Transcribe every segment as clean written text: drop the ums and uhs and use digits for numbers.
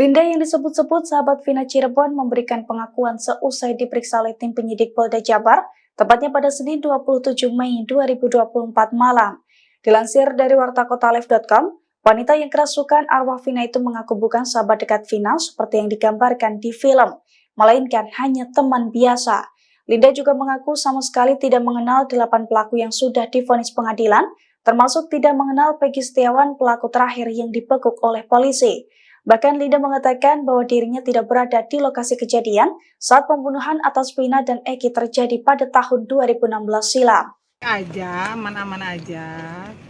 Linda yang disebut-sebut sahabat Vina Cirebon memberikan pengakuan seusai diperiksa oleh tim penyidik Polda Jabar, tepatnya pada Senin 27 Mei 2024 malam. Dilansir dari wartakotalive.com, wanita yang kerasukan arwah Vina itu mengaku bukan sahabat dekat Vina seperti yang digambarkan di film, melainkan hanya teman biasa. Linda juga mengaku sama sekali tidak mengenal 8 pelaku yang sudah divonis pengadilan, termasuk tidak mengenal Peggy Setiawan, pelaku terakhir yang dibekuk oleh polisi. Bahkan Linda mengatakan bahwa dirinya tidak berada di lokasi kejadian saat pembunuhan atas Vina dan Eki terjadi pada tahun 2016 silam. Aman-aman aja,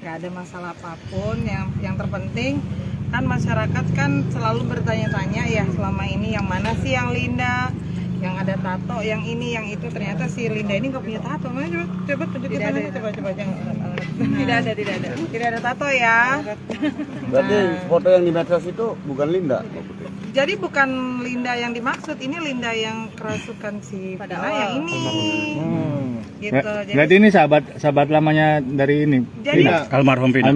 nggak ada masalah apapun. Yang terpenting kan masyarakat kan selalu bertanya-tanya ya selama ini yang mana sih yang Linda, yang ada tato, yang ini, yang itu. Ternyata si Linda ini nggak punya tato. Mana coba tunjukin sana, coba tidak ada tato ya. Berarti foto yang di medsos itu bukan Linda? Jadi bukan Linda yang dimaksud, ini Linda yang kerasukan si Vina yang ini. Gitu. Jadi ini sahabat lamanya dari ini. Jadi, almarhum Vina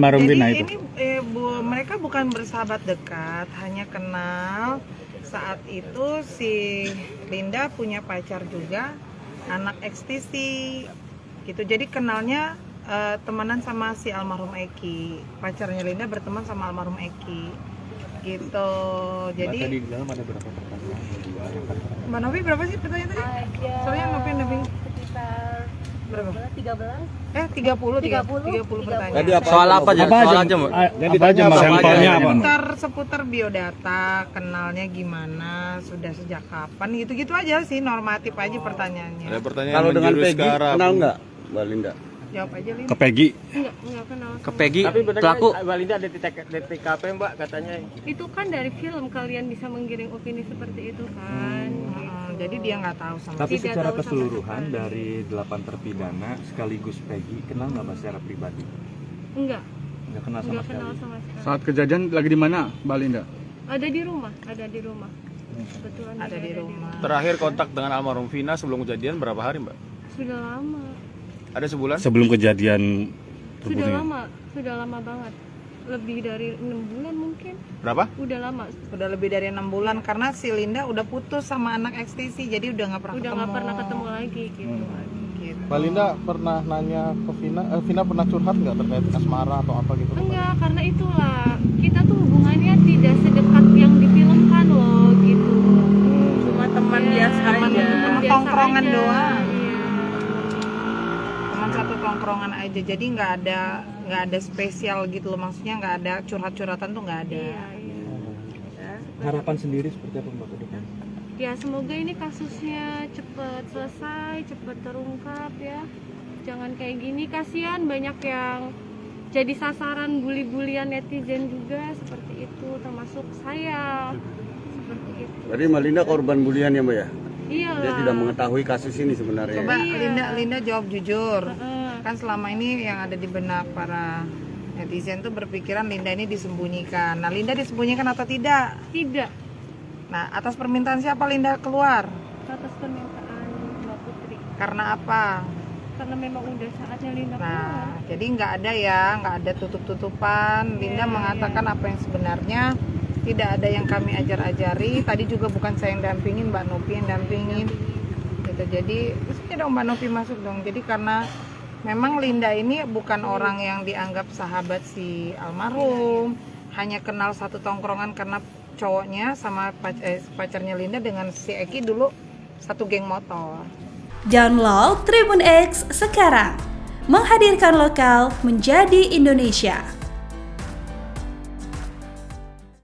itu. Ini mereka bukan bersahabat dekat, hanya kenal. Saat itu si Linda punya pacar juga, anak ekstisi gitu. Jadi kenalnya temenan sama si almarhum Eki. Pacarnya Linda berteman sama almarhum Eki gitu. Jadi tadi di dalam ada berapa pertanyaan? Mbak Novi berapa sih pertanyaan tadi? Soalnya Novi sekitar berapa? 30 pertanyaan. Tadi Soal apa aja? Soal aja, Mbak. Sampelnya apa? Seputar biodata, kenalnya gimana, sudah sejak kapan, gitu-gitu aja sih, normatif aja pertanyaannya. Ada pertanyaan Kalau dengan menjurus Peggy ke arah kenal nggak Mbak Linda? Jawab aja, Lin. Ke Peggy. Enggak kenal. ke Peggy, Tapi benar pelaku. Mbak Linda ada di TKP Mbak katanya. Itu kan dari film kalian bisa menggiring opini seperti itu kan. Jadi dia nggak tahu sama Tapi Tidak secara tahu sama keseluruhan sekali. dari 8 terpidana sekaligus Peggy kenal nggak Mbak secara pribadi? Enggak Nggak kenal sama sekali. kenal sama sekali. Saat kejadian lagi di mana, Mbak Linda? Ada di rumah. Kebetulan ada di rumah. Terakhir kontak dengan almarhum Vina sebelum kejadian berapa hari, Mbak? Sudah lama. Ada sebulan? Sebelum kejadian Sudah lama banget. Lebih dari 6 bulan mungkin. Berapa? Udah lama. Udah lebih dari 6 bulan karena si Linda udah putus sama anak ekstisi, jadi udah nggak pernah ketemu lagi gitu. Gitu. Mbak Linda pernah nanya ke Vina, Vina pernah curhat nggak terkait asmara atau apa gitu? Enggak, karena itulah kita tuh hubungannya tidak sedekat yang difilmkan loh gitu. Cuma teman biasa Teman biasa tongkrongan aja. doang. Iya. Teman satu tongkrongan aja, jadi nggak ada spesial gitu loh, maksudnya nggak ada curhat-curhatan tuh nggak ada. Iya. Harapan sendiri seperti apa Mbak ke depan? Ya semoga ini kasusnya cepet selesai, cepet terungkap ya. Jangan kayak gini, kasihan banyak yang jadi sasaran bully-bulian netizen juga seperti itu, termasuk saya. Seperti itu. Berarti Mbak Linda korban bulian ya Mbak ya? Iya. Dia tidak mengetahui kasus ini sebenarnya. Coba Iya. Linda jawab jujur. Kan selama ini yang ada di benak para netizen tuh berpikiran Linda ini disembunyikan. Nah, Linda disembunyikan atau tidak? Tidak. Nah, atas permintaan siapa Linda keluar? Atas permintaan Mbak Putri. Karena apa? Karena memang udah saatnya Linda keluar. Nah, jadi nggak ada tutup-tutupan. Linda mengatakan apa yang sebenarnya, tidak ada yang kami ajar-ajari. Tadi juga bukan saya yang dampingin, Mbak Novi yang dampingin. Gitu. Jadi, mestinya dong Mbak Novi masuk dong. Jadi karena memang Linda ini bukan orang yang dianggap sahabat si almarhum, hanya kenal satu tongkrongan karena cowoknya sama pacarnya Linda dengan si Eki dulu satu geng motor. Download Tribun X sekarang, menghadirkan lokal menjadi Indonesia.